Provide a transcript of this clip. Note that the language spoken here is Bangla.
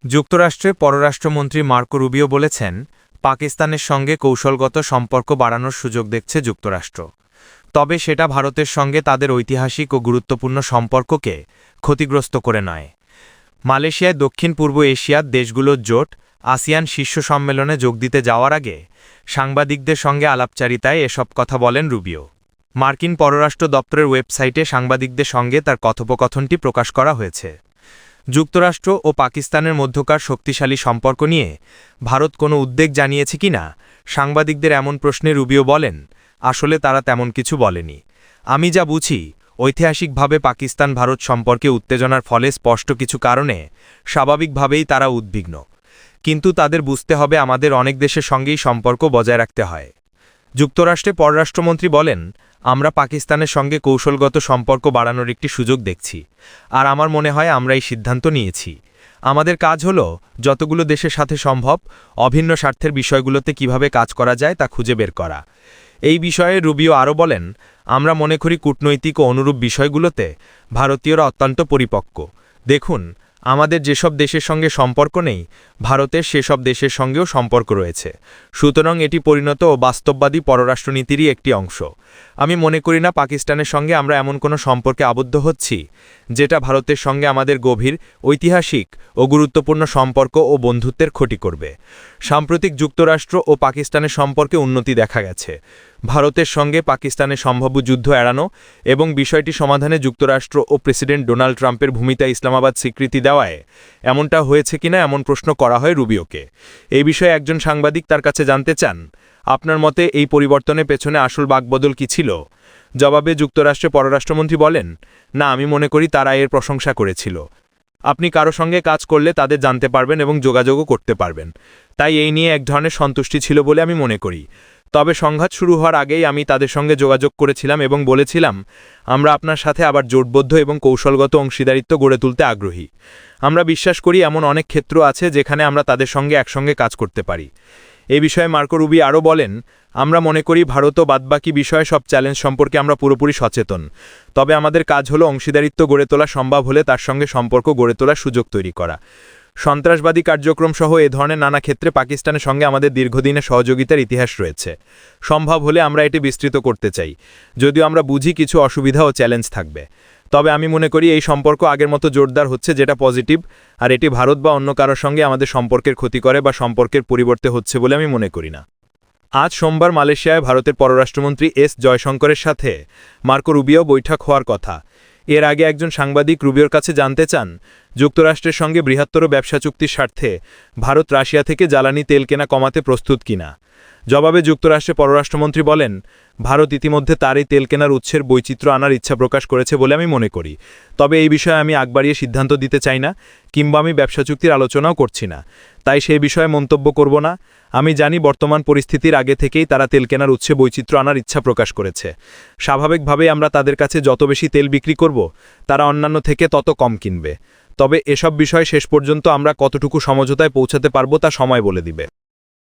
যুক্তরাষ্ট্রের পররাষ্ট্রমন্ত্রী মার্কো রুবিও বলেছেন, পাকিস্তানের সঙ্গে কৌশলগত সম্পর্ক বাড়ানোর সুযোগ দেখছে যুক্তরাষ্ট্র। তবে সেটা ভারতের সঙ্গে তাদের ঐতিহাসিক ও গুরুত্বপূর্ণ সম্পর্ককে ক্ষতিগ্রস্ত করে নয়। মালয়েশিয়ায় দক্ষিণ পূর্ব এশিয়ার দেশগুলোর জোট আসিয়ান শীর্ষ সম্মেলনে যোগ দিতে যাওয়ার আগে সাংবাদিকদের সঙ্গে আলাপচারিতায় এসব কথা বলেন রুবিও। মার্কিন পররাষ্ট্র দপ্তরের ওয়েবসাইটে সাংবাদিকদের সঙ্গে তার কথোপকথনটি প্রকাশ করা হয়েছে। যুক্তরাষ্ট্র ও পাকিস্তানের মধ্যকার শক্তিশালী সম্পর্ক নিয়ে ভারত কোনো উদ্বেগ জানিয়েছে কিনা সাংবাদিকদের এমন প্রশ্নে রুবিও বলেন, আসলে তারা তেমন কিছু বলেনি। আমি যা বুঝি, ঐতিহাসিকভাবে পাকিস্তান ভারত সম্পর্কে উত্তেজনার ফলে স্পষ্ট কিছু কারণে স্বাভাবিকভাবেই তারা উদ্বিগ্ন, কিন্তু তাদের বুঝতে হবে আমাদের অনেক দেশের সঙ্গেই সম্পর্ক বজায় রাখতে হয়। যুক্তরাষ্ট্রের পররাষ্ট্রমন্ত্রী বলেন, আমরা পাকিস্তানের সঙ্গে কৌশলগত সম্পর্ক বাড়ানোর একটি সুযোগ দেখছি, আর আমার মনে হয় আমরা এই সিদ্ধান্ত নিয়েছি। আমাদের কাজ হল যতগুলো দেশের সাথে সম্ভব অভিন্ন স্বার্থের বিষয়গুলোতে কিভাবে কাজ করা যায় তা খুঁজে বের করা। এই বিষয়ে রুবিও আরও বলেন, আমরা মনে করি কূটনৈতিক ও অনুরূপ বিষয়গুলোতে ভারতীয়রা অত্যন্ত পরিপক্ক। দেখুন, আমাদের যেসব দেশের সঙ্গে সম্পর্ক নেই, ভারতের সেসব দেশের সঙ্গেও সম্পর্ক রয়েছে। সুতরাং এটি পরিণত ও বাস্তববাদী পররাষ্ট্রনীতিরই একটি অংশ। আমি মনে করি না পাকিস্তানের সঙ্গে আমরা এমন কোনো সম্পর্কে আবদ্ধ হচ্ছি যেটা ভারতের সঙ্গে আমাদের গভীর ঐতিহাসিক ও গুরুত্বপূর্ণ সম্পর্ক ও বন্ধুত্বের ক্ষতি করবে। সাম্প্রতিক যুক্তরাষ্ট্র ও পাকিস্তানের সম্পর্কে উন্নতি দেখা গেছে। ভারতের সঙ্গে পাকিস্তানের সম্ভাব্য যুদ্ধ এড়ানো এবং বিষয়টি সমাধানে যুক্তরাষ্ট্র ও প্রেসিডেন্ট ডোনাল্ড ট্রাম্পের ভূমিকা ইসলামাবাদ স্বীকৃতি দেওয়ায় এমনটা হয়েছে কিনা এমন প্রশ্ন করা হয় রুবিওকে। এই বিষয়ে একজন সাংবাদিক তার কাছে জানতে চান, আপনার মতে এই পরিবর্তনের পেছনে আসল বাকবদল কি ছিল? জবাবে যুক্তরাষ্ট্রের পররাষ্ট্রমন্ত্রী বলেন, না, আমি মনে করি তারা এর প্রশংসা করেছিল। আপনি কারো সঙ্গে কাজ করলে তাদের জানতে পারবেন এবং যোগাযোগও করতে পারবেন, তাই এই নিয়ে এক ধরনের সন্তুষ্টি ছিল বলে আমি মনে করি। তবে সংঘাত শুরু হওয়ার আগেই আমি তাদের সঙ্গে যোগাযোগ করেছিলাম এবং বলেছিলাম, আমরা আপনার সাথে আবার জোটবদ্ধ এবং কৌশলগত অংশীদারিত্ব গড়ে তুলতে আগ্রহী। আমরা বিশ্বাস করি এমন অনেক ক্ষেত্র আছে যেখানে আমরা তাদের সঙ্গে একসঙ্গে কাজ করতে পারি। এ বিষয়ে মার্কো রুবি আরও বলেন, আমরা মনে করি ভারত ও বাদবাকি বিষয়ে সব চ্যালেঞ্জ সম্পর্কে আমরা পুরোপুরি সচেতন। তবে আমাদের কাজ হলো অংশীদারিত্ব গড়ে তোলা সম্ভব হলে তার সঙ্গে সম্পর্ক গড়ে তোলার সুযোগ তৈরি করা। সন্ত্রাসবাদী কার্যক্রম সহ এ ধরনের নানা ক্ষেত্রে পাকিস্তানের সঙ্গে আমাদের দীর্ঘদিনের সহযোগিতার ইতিহাস রয়েছে। সম্ভব হলে আমরা এটি বিস্তৃত করতে চাই, যদিও আমরা বুঝি কিছু অসুবিধা ও চ্যালেঞ্জ থাকবে। তবে আমি মনে করি এই সম্পর্ক আগের মতো জোরদার হচ্ছে, যেটা পজিটিভ, আর এটি ভারত বা অন্য কারোর সঙ্গে আমাদের সম্পর্কের ক্ষতি করে বা সম্পর্কের পরিবর্তে হচ্ছে বলে আমি মনে করি না। আজ সোমবার মালয়েশিয়ায় ভারতের পররাষ্ট্রমন্ত্রী এস জয়শঙ্করের সাথে মার্কো রুবিও বৈঠক হওয়ার কথা। এর আগে একজন সাংবাদিক রুবিওর কাছে জানতে চান, যুক্তরাষ্ট্রের সঙ্গে বৃহত্তর ব্যবসা চুক্তির স্বার্থে ভারত রাশিয়া থেকে জ্বালানি তেল কেনা কমাতে প্রস্তুত কিনা। জবাবে যুক্তরাষ্ট্রের পররাষ্ট্রমন্ত্রী বলেন, ভারত ইতিমধ্যে তার এই তেল কেনার উৎসের বৈচিত্র্য আনার ইচ্ছা প্রকাশ করেছে বলে আমি মনে করি। তবে এই বিষয়ে আমি আগ বাড়িয়ে সিদ্ধান্ত দিতে চাই না, কিংবা আমি ব্যবসা চুক্তির আলোচনাও করছি না, তাই সেই বিষয়ে মন্তব্য করব না। আমি জানি বর্তমান পরিস্থিতির আগে থেকেই তারা তেল কেনার উৎসে বৈচিত্র্য আনার ইচ্ছা প্রকাশ করেছে। স্বাভাবিকভাবেই আমরা তাদের কাছে যত বেশি তেল বিক্রি করব, তারা অন্যান্য থেকে তত কম কিনবে। তবে এসব বিষয় শেষ পর্যন্ত আমরা কতটুকু সমঝোতায় পৌঁছাতে পারব তা সময় বলে দিবে।